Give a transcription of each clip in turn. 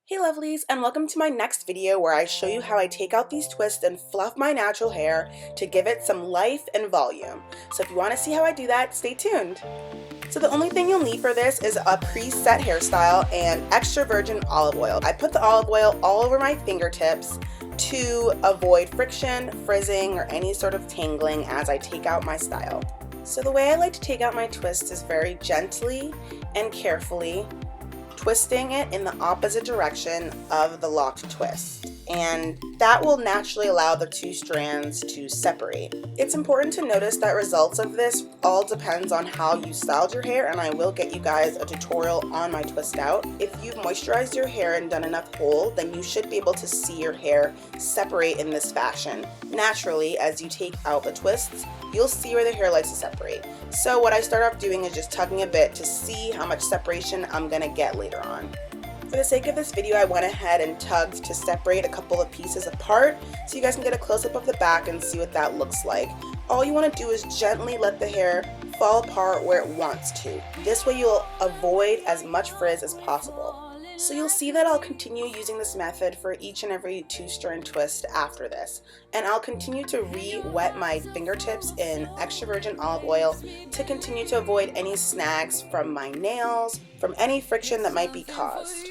Hey lovelies, and welcome to my next video where I show you how I take out these twists and fluff my natural hair to give it some life and volume. So if you want to see how I do that, stay tuned. So the only thing you'll need for this is a preset hairstyle and extra virgin olive oil. I put the olive oil all over my fingertips to avoid friction, frizzing, or any sort of tangling as I take out my style. So the way I like to take out my twist is very gently and carefully, twisting it in the opposite direction of the locked twist, and that will naturally allow the two strands to separate. It's important to notice that results of this all depends on how you styled your hair, and I will get you guys a tutorial on my twist out. If you've moisturized your hair and done enough hold, then you should be able to see your hair separate in this fashion. Naturally, as you take out the twists, you'll see where the hair likes to separate. So what I start off doing is just tugging a bit to see how much separation I'm gonna get later on. For the sake of this video, I went ahead and tugged to separate a couple of pieces apart so you guys can get a close-up of the back and see what that looks like. All you want to do is gently let the hair fall apart where it wants to. This way you'll avoid as much frizz as possible. So you'll see that I'll continue using this method for each and every two-strand twist after this. And I'll continue to re-wet my fingertips in extra virgin olive oil to continue to avoid any snags from my nails, from any friction that might be caused.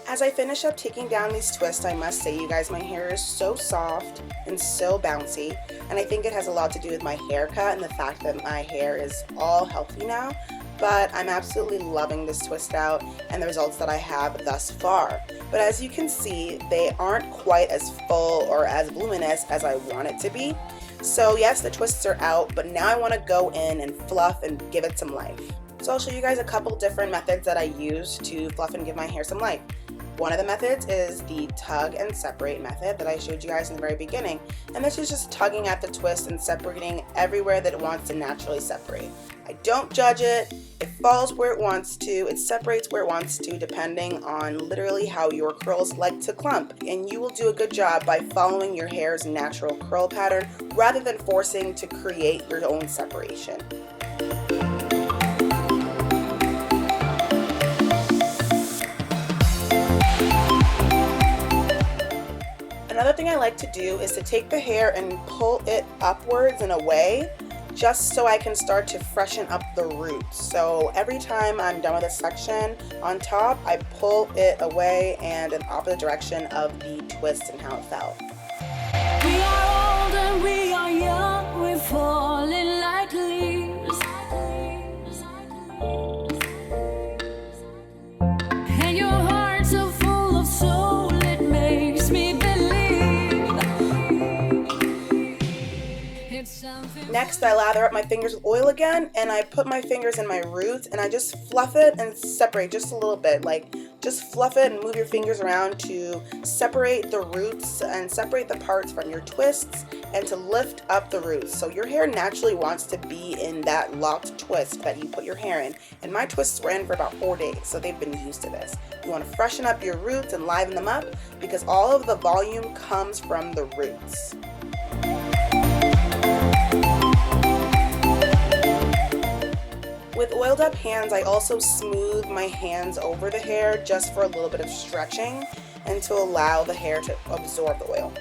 As I finish up taking down these twists, I must say, you guys, my hair is so soft and so bouncy, and I think it has a lot to do with my haircut and the fact that my hair is all healthy now, but I'm absolutely loving this twist out and the results that I have thus far. But as you can see, they aren't quite as full or as voluminous as I want it to be. So yes, the twists are out, but now I want to go in and fluff and give it some life. So I'll show you guys a couple different methods that I use to fluff and give my hair some life. One of the methods is the tug and separate method that I showed you guys in the very beginning, and this is just tugging at the twist and separating everywhere that it wants to naturally separate. I don't judge it, it falls where it wants to, it separates where it wants to, depending on literally how your curls like to clump, and you will do a good job by following your hair's natural curl pattern rather than forcing to create your own separation. Another thing I like to do is to take the hair and pull it upwards and away, just so I can start to freshen up the roots. So every time I'm done with a section on top, I pull it away and in the opposite direction of the twist and how it fell. We are old and we are young, we're falling like leaves. And your hearts are full of soul, it makes me believe. Next, I lather up my fingers with oil again, and I put my fingers in my roots and I just fluff it and separate just a little bit. Like, just fluff it and move your fingers around to separate the roots and separate the parts from your twists and to lift up the roots. So your hair naturally wants to be in that locked twist that you put your hair in. And my twists were in for about 4 days, so they've been used to this. You want to freshen up your roots and liven them up because all of the volume comes from the roots. With oiled up hands, I also smooth my hands over the hair just for a little bit of stretching and to allow the hair to absorb the oil.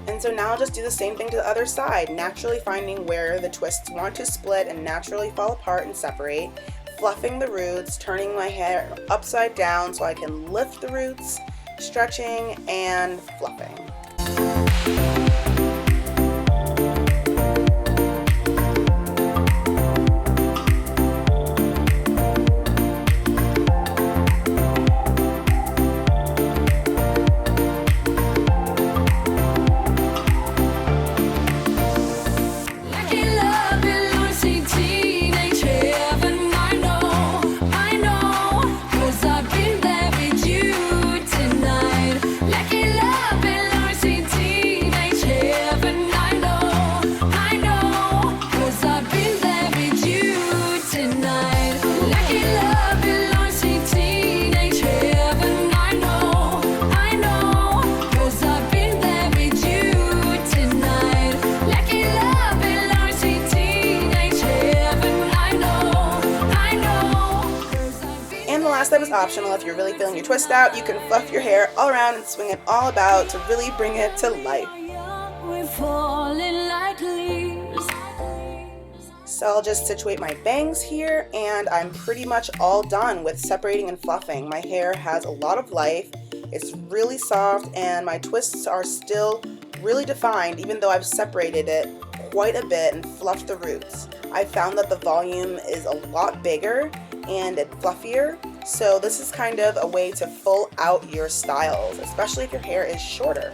And so now I'll just do the same thing to the other side, naturally finding where the twists want to split and naturally fall apart and separate, fluffing the roots, turning my hair upside down so I can lift the roots, stretching and fluffing. optional. If you're really feeling your twist out, you can fluff your hair all around and swing it all about to really bring it to life. We're falling like leaves. So I'll just situate my bangs here, and I'm pretty much all done with separating and fluffing. My hair has a lot of life, it's really soft, and my twists are still really defined even though I've separated it quite a bit and fluffed the roots. I found that the volume is a lot bigger and it's fluffier, so this is kind of a way to full out your styles, especially if your hair is shorter.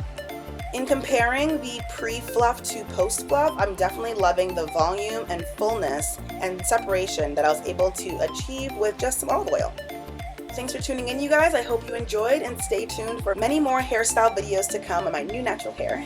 In comparing the pre-fluff to post-fluff, I'm definitely loving the volume and fullness and separation that I was able to achieve with just some olive oil. Thanks for tuning in, you guys. I hope you enjoyed, and stay tuned for many more hairstyle videos to come on my new natural hair.